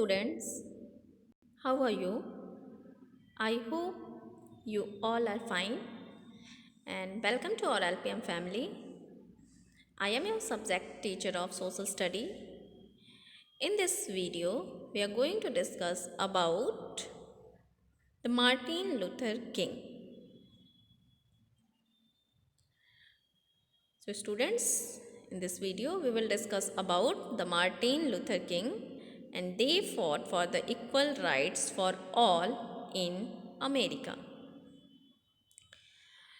students, how are you? I hope you all are fine and welcome to our LPM family. I am your subject teacher of social study. In this video, we are going to discuss about the Martin Luther King. So students, in this video we will discuss about the Martin Luther King and they fought for the equal rights for all in America.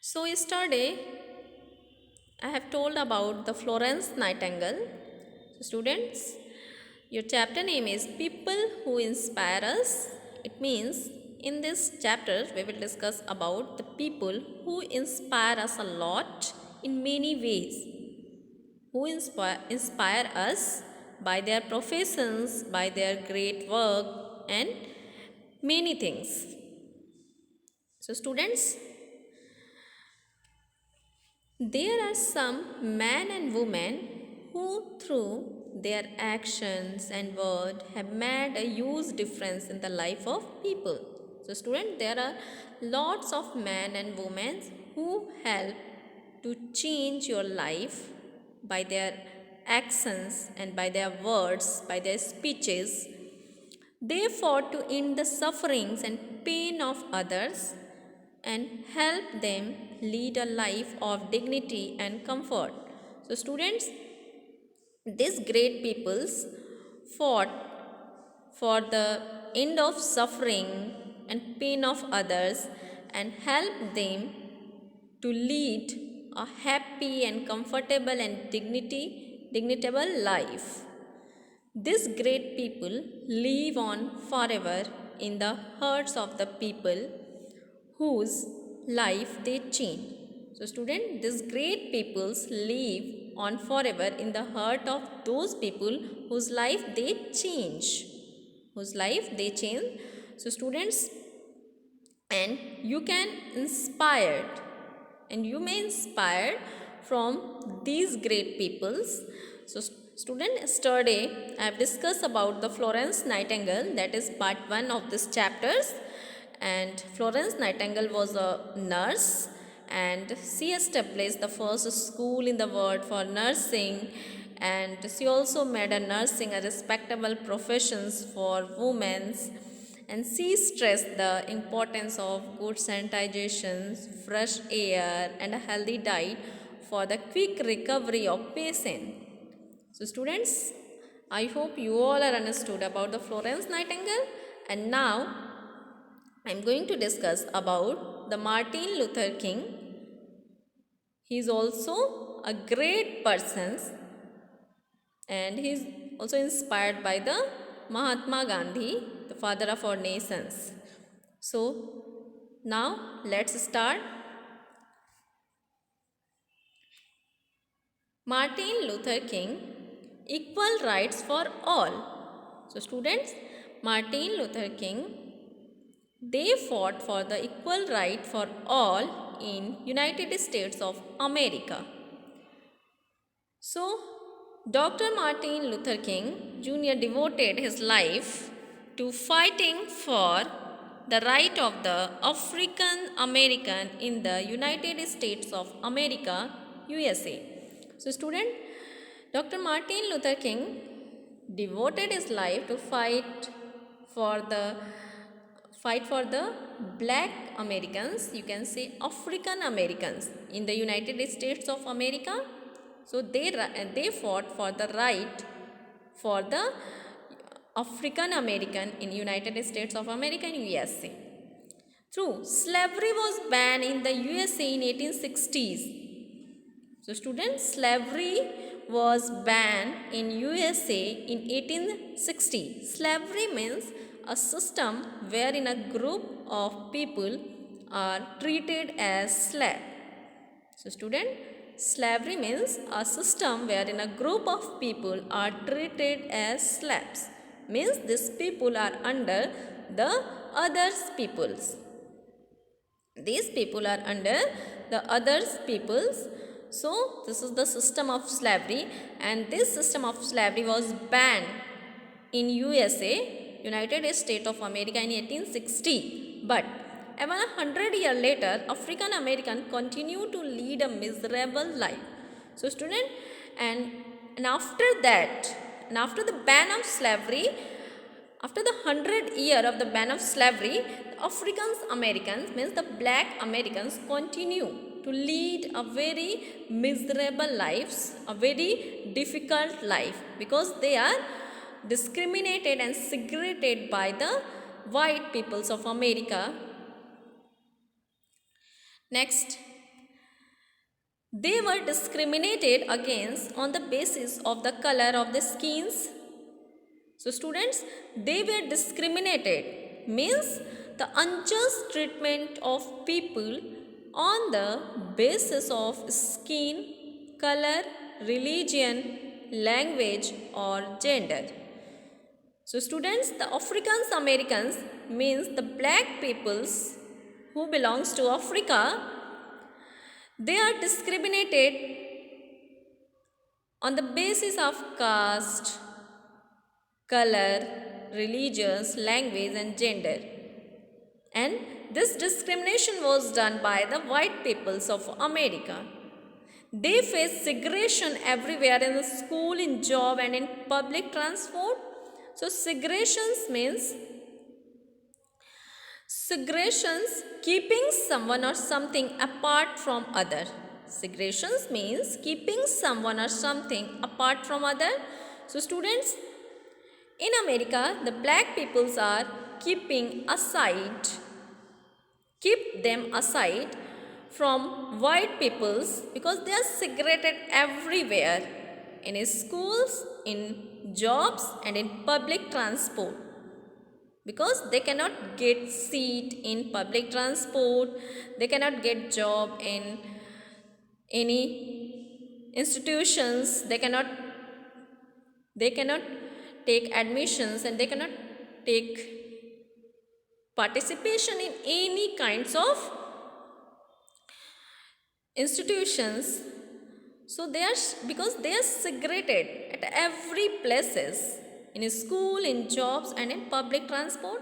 So yesterday I have told about the Florence Nightingale. So students, your chapter name is People Who Inspire Us. It means in this chapter we will discuss about the people who inspire us a lot in many ways. Who inspire us by their professions, by their great work and many things. So students, there are some men and women who through their actions and word have made a huge difference in the life of people. So students, there are lots of men and women who help to change your life by their actions and by their words, by their speeches. They fought to end the sufferings and pain of others and help them lead a life of dignity and comfort. So students, these great peoples fought for the end of suffering and pain of others and help them to lead a happy and comfortable and dignitable life. These great people live on forever in the hearts of the people whose life they change. So student, these great peoples live on forever in the heart of those people whose life they change. Whose life they change. So students, and you can inspired and you may inspire from these great peoples. So student, yesterday I have discussed about the Florence Nightingale, that is part 1 of this chapters. And Florence Nightingale was a nurse and she established the first school in the world for nursing, and she also made a nursing a respectable professions for women, and she stressed the importance of good sanitization, fresh air and a healthy diet for the quick recovery of patient. So students, I hope you all are understood about the Florence Nightingale, and now I am going to discuss about the Martin Luther King. He is also a great person and he is also inspired by the Mahatma Gandhi, the father of our nations. So now let's start. Martin Luther King, equal rights for all. So students, Martin Luther King, they fought for the equal right for all in United States of America. So, Dr. Martin Luther King Jr. devoted his life to fighting for the right of the African American in the United States of America, USA. So, student, Dr. Martin Luther King devoted his life to for the fight for the black Americans, you can say African Americans in the United States of America. So they fought for the right for the African American in United States of America and USA. True, slavery was banned in the USA in 1860s. So students, slavery was banned in USA in 1860. Slavery means a system wherein a group of people are treated as slave. So student, slavery means a system wherein a group of people are treated as slaves. Means these people are under the others peoples. These people are under the others peoples. So this is the system of slavery, and this system of slavery was banned in USA United States of America in 1860. But even 100 years later, African Americans continue to lead a miserable life. So student, and, and after that, and after the ban of slavery, after the 100 year of the ban of slavery, the African Americans, means the black Americans, continue to lead a very miserable lives, a very difficult life, because they are discriminated and segregated by the white peoples of America. Next, they were discriminated against on the basis of the color of the skins. So students, they were discriminated, means the unjust treatment of people on the basis of skin, color, religion, language or gender. So students, the African Americans, means the black peoples who belongs to Africa, they are discriminated on the basis of caste, color, religious, language and gender. And this discrimination was done by the white peoples of America. They face segregation everywhere, in the school, in job and in public transport. So segregations means keeping someone or something apart from other. Segregations means keeping someone or something apart from other. So students, in America, the black peoples are keep them aside from white peoples, because they are segregated everywhere, in schools, in jobs and in public transport, because they cannot get seat in public transport, they cannot get job in any institutions, they cannot take admissions, and they cannot take participation in any kinds of institutions. So they are, because they are segregated at every places, in school, in jobs and in public transport.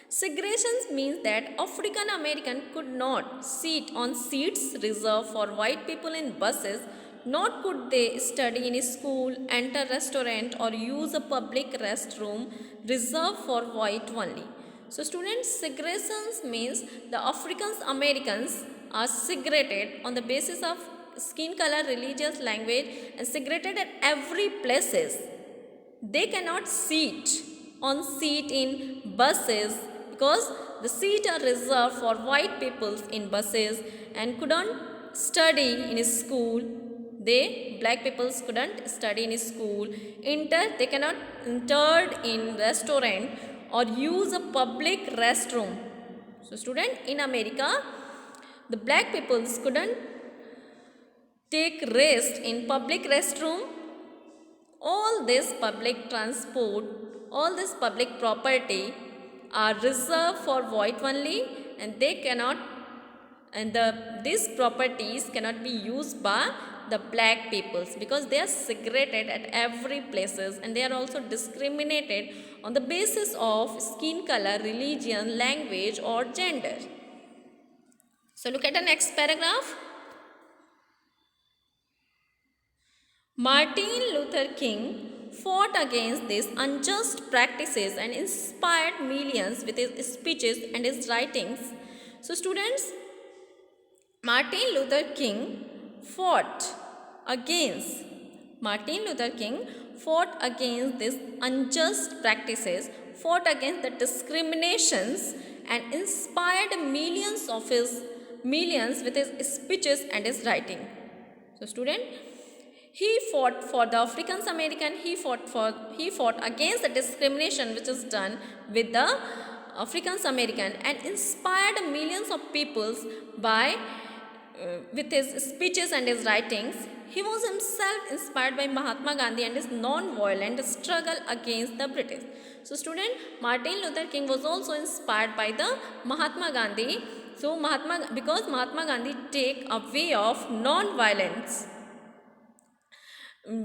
Segregation means that African American could not sit on seats reserved for white people in buses, nor could they study in a school, enter restaurant or use a public restroom reserved for white only. So students, segregation means the African Americans are segregated on the basis of skin color, religious, language and segregated at every places. They cannot sit in buses, because the seats are reserved for white peoples in buses, and couldn't study in school. Black peoples couldn't study in school. They cannot enter in restaurant or use a public restroom. So student, in America, the black peoples couldn't take rest in public restroom. All this public transport, all this public property are reserved for white only, and they cannot, and these properties cannot be used by the black peoples, because they are segregated at every places, and they are also discriminated on the basis of skin color, religion, language or gender. So look at the next paragraph. Martin Luther King fought against these unjust practices and inspired millions with his speeches and his writings. So students, Martin Luther King fought against these unjust practices, fought against the discriminations and inspired millions with his speeches and his writing. So student, he fought for the African American, he fought against the discrimination which is done with the African American, and inspired millions of peoples with his speeches and his writings. He was himself inspired by Mahatma Gandhi and his non-violent struggle against the British. So student, Martin Luther King was also inspired by the Mahatma Gandhi. So because Mahatma Gandhi take a way of non-violence,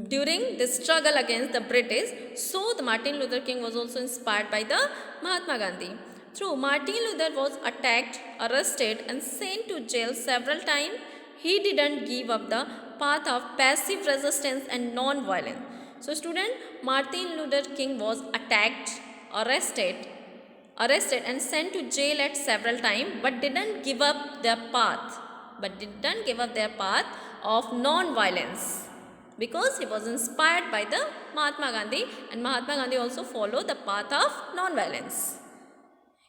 during the struggle against the British. So the Martin Luther King was also inspired by the Mahatma Gandhi. Through Martin Luther was attacked, arrested and sent to jail several times. He didn't give up the path of passive resistance and non-violence. So student, Martin Luther King was attacked, arrested and sent to jail at several times, but didn't give up their path of non-violence, because he was inspired by the Mahatma Gandhi, and Mahatma Gandhi also followed the path of non-violence.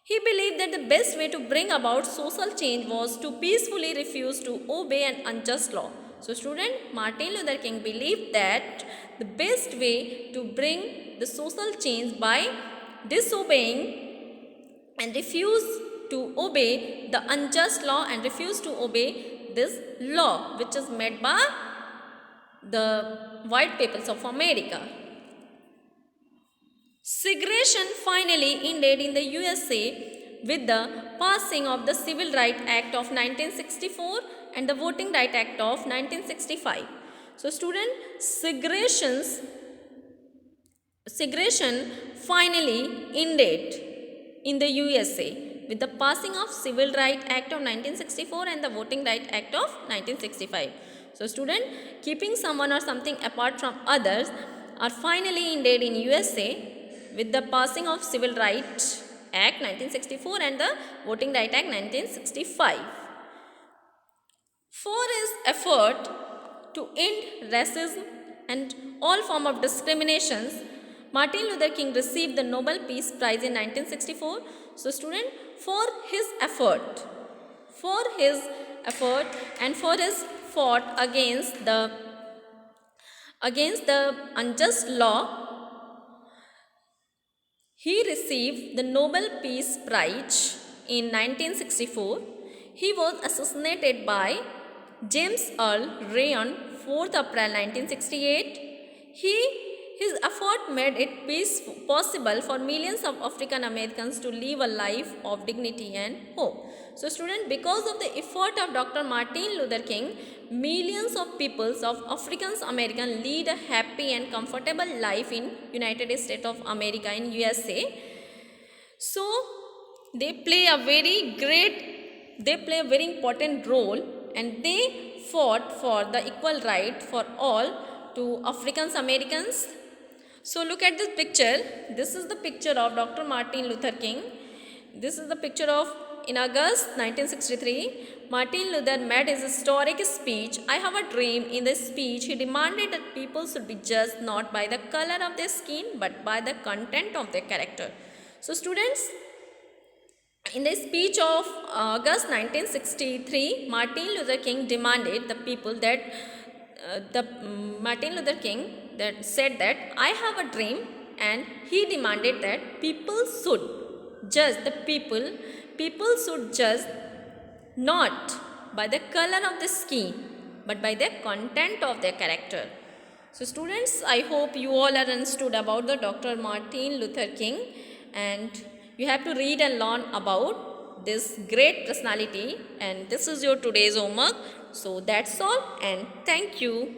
He believed that the best way to bring about social change was to peacefully refuse to obey an unjust law. So student, Martin Luther King believed that the best way to bring the social change by disobeying and refuse to obey the unjust law and refuse to obey this law which is made by the white peoples of America. Segregation finally ended in the USA with the passing of the Civil Rights Act of 1964 and the Voting Rights Act of 1965. So student, segregation finally ended in the USA with the passing of Civil Rights Act of 1964 and the Voting Rights Act of 1965. So student, keeping someone or something apart from others are finally ended in USA with the passing of Civil Rights Act 1964 and the Voting Rights Act 1965. For his effort to end racism and all form of discriminations, Martin Luther King received the Nobel Peace Prize in 1964. So student, for his effort and for his fought against the unjust law, he received the Nobel Peace Prize in 1964. He was assassinated by James Earl Ray on 4th April 1968. His effort made it possible for millions of African Americans to live a life of dignity and hope. So student, because of the effort of Dr. Martin Luther King, millions of peoples of African American lead a happy and comfortable life in United States of America in USA. So they play a very important role, and they fought for the equal right for all to African Americans. So look at this picture. This is the picture of Dr. Martin Luther King. This is the picture of in August 1963. Martin Luther made his historic speech, I Have a Dream. In this speech, he demanded that people should be judged not by the color of their skin but by the content of their character. So students, in the speech of August 1963, Martin Luther King demanded the people that Martin Luther King that said that I have a dream, and he demanded that people should judge people should judge not by the color of the skin but by the content of their character. So students, I hope you all are understood about the Dr. Martin Luther King, and you have to read and learn about this great personality, and this is your today's homework. So that's all, and thank you.